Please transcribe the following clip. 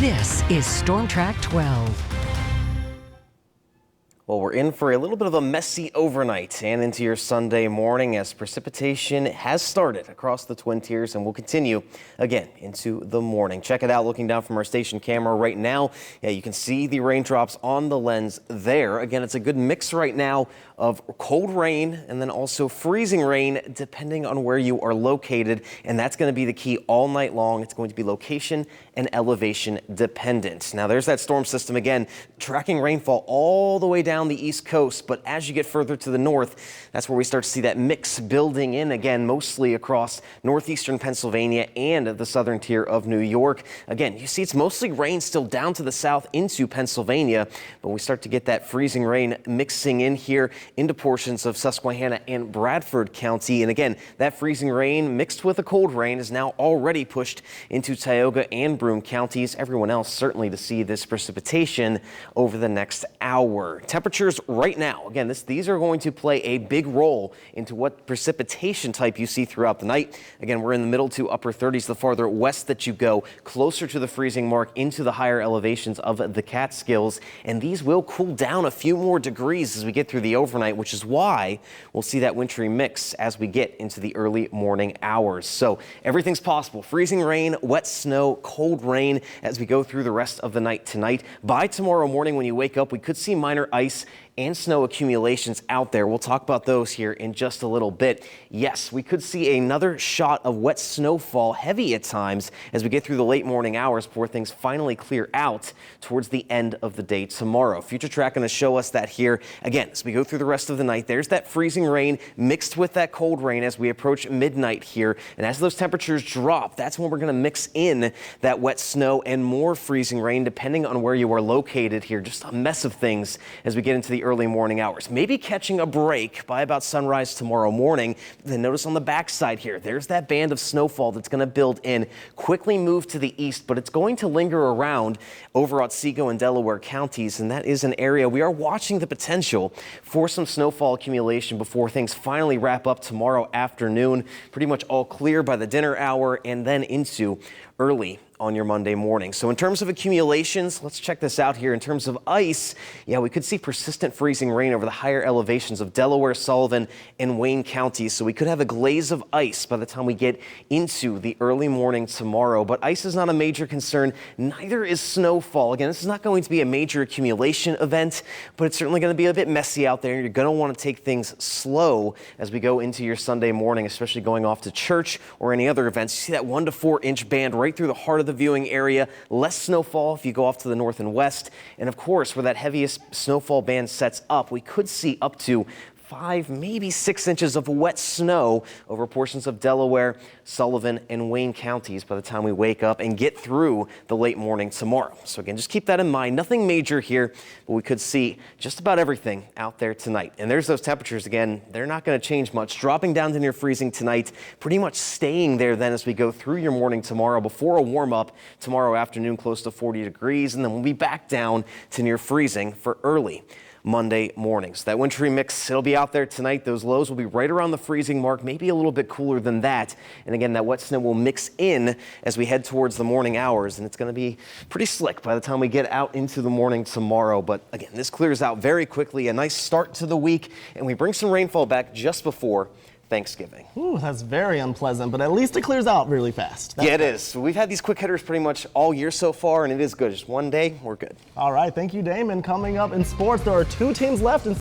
This is Storm Track 12. Well, we're in for a little bit of a messy overnight and into your Sunday morning as precipitation has started across the Twin Tiers and will continue again into the morning. Check it out looking down from our station camera right now. Yeah, you can see the raindrops on the lens there. Again, it's a good mix right now of cold rain and then also freezing rain depending on where you are located. And that's going to be the key all night long. It's going to be location and elevation dependent. Now, there's that storm system again, tracking rainfall all the way down the East Coast, but as you get further to the north, that's where we start to see that mix building in again, mostly across northeastern Pennsylvania and the southern tier of New York. Again, you see it's mostly rain still down to the south into Pennsylvania, but we start to get that freezing rain mixing in here into portions of Susquehanna and Bradford County. And again, that freezing rain mixed with a cold rain is now already pushed into Tioga and Broome counties. Everyone else certainly to see this precipitation over the next hour. Temperatures right now, again, these are going to play a big role into what precipitation type you see throughout the night. Again, we're in the middle to upper 30s the farther west that you go, closer to the freezing mark into the higher elevations of the Catskills. And these will cool down a few more degrees as we get through the overnight, which is why we'll see that wintry mix as we get into the early morning hours. So everything's possible. Freezing rain, wet snow, cold rain as we go through the rest of the night tonight. By tomorrow morning when you wake up, we could see minor ice and snow accumulations out there. We'll talk about those here in just a little bit. Yes, we could see another shot of wet snowfall, heavy at times, as we get through the late morning hours before things finally clear out towards the end of the day tomorrow. Future Track going to show us that here. Again, as we go through the rest of the night, there's that freezing rain mixed with that cold rain as we approach midnight here. And as those temperatures drop, that's when we're going to mix in that wet snow and more freezing rain, depending on where you are located here. Just a mess of things as we get into the early morning hours. Maybe catching a break by about sunrise tomorrow morning. Then notice on the backside here, there's that band of snowfall that's going to build in, quickly move to the east, but it's going to linger around over Otsego and Delaware counties, and that is an area we are watching the potential for some snowfall accumulation before things finally wrap up tomorrow afternoon. Pretty much all clear by the dinner hour and then into early on your Monday morning. So in terms of accumulations, let's check this out here. In terms of ice, yeah, we could see persistent freezing rain over the higher elevations of Delaware, Sullivan, and Wayne counties. So we could have a glaze of ice by the time we get into the early morning tomorrow. But ice is not a major concern. Neither is snowfall. Again, this is not going to be a major accumulation event, but it's certainly going to be a bit messy out there. You're going to want to take things slow as we go into your Sunday morning, especially going off to church or any other events. You see that 1 to 4 inch band right through the heart of the viewing area. Less snowfall if you go off to the north and west. And of course, where that heaviest snowfall band sets up, we could see up to 5, maybe 6 inches of wet snow over portions of Delaware, Sullivan, and Wayne counties by the time we wake up and get through the late morning tomorrow. So again, just keep that in mind. Nothing major here, but we could see just about everything out there tonight. And there's those temperatures again. They're not going to change much. Dropping down to near freezing tonight, pretty much staying there then as we go through your morning tomorrow before a warm up tomorrow afternoon close to 40 degrees. And then we'll be back down to near freezing for early Monday mornings. That wintry mix, it'll be out there tonight. Those lows will be right around the freezing mark, maybe a little bit cooler than that. And again, that wet snow will mix in as we head towards the morning hours, and it's going to be pretty slick by the time we get out into the morning tomorrow. But again, this clears out very quickly. A nice start to the week, and we bring some rainfall back just before Thanksgiving. Ooh, that's very unpleasant, but at least it clears out really fast. Yeah, it is. We've had these quick hitters pretty much all year so far, and it is good. Just one day, we're good. All right, thank you, Damon. Coming up in sports, there are 2 teams left in